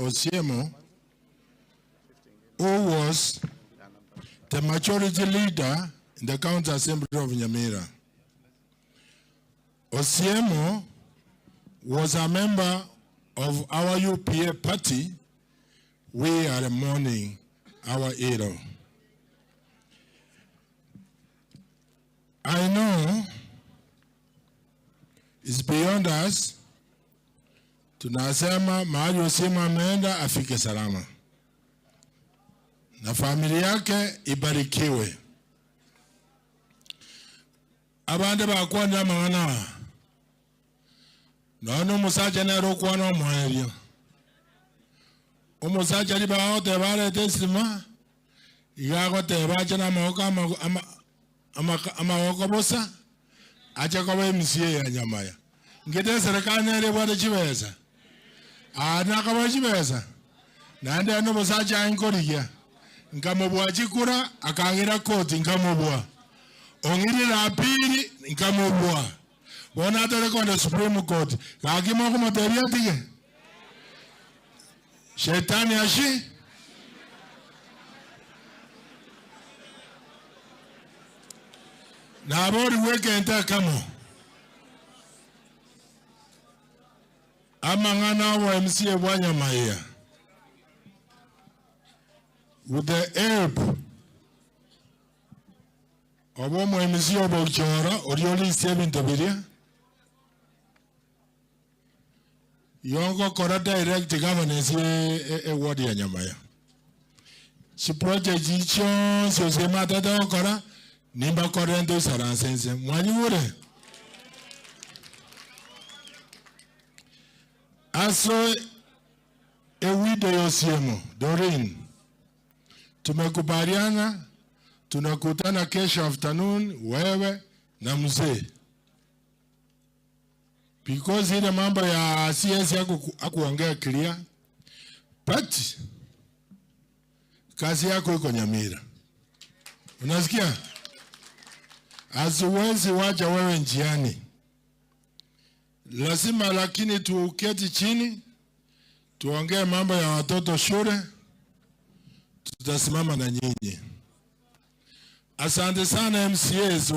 Osiemo, who was the majority leader in the County Assembly of Nyamira. Osiemo was a member of our UPA party. We are mourning our hero. I know it's beyond us. Tunasema mahali Osiemo ameenda afike salama. Na familia yake ibarikiwe. Abande bakwa na amang'ana. Nono musacha nero kwa no mwerio. Umusacha li ba ote bare tesima. Igago te bacha na maoka ama bosa. Acha kwa MCA ya Nyamaya. Ngete serikali nere bwade chibeza. Na kwa chibeza. Na ande ano musacha ankorigia. Nkamubwa chikura akangira koti nkamubwa. Ongiri la pili nkamubwa. Wana tole kwa the Supreme Court. Kakimo kwa materia tige. Shetani ashi. Na abori weke enta kamo. Amang'ana wa MCA wa Nyamaya. With the help of MCA of Ochora, Orioli 7 Tabiria, Yongo Kora direct governance a ward in Nyamaya. She project Jichon, so se mata da Kora, Nimba Corrento Saransense, Mwanyure. Aso a widow Osiemo, Doreen. Tumekubaliana, tunakutana kesho afternoon, wewe na mzee. Because ile mambo ya CS yako hakuongea clear. But kazi yako iko Nyamira. Unasikia? Asiwezi wacha wewe njiani. Lazima lakini tuketi chini, tuongee mambo ya watoto shule. Tutasimama na nyinyi. Asante sana MCAs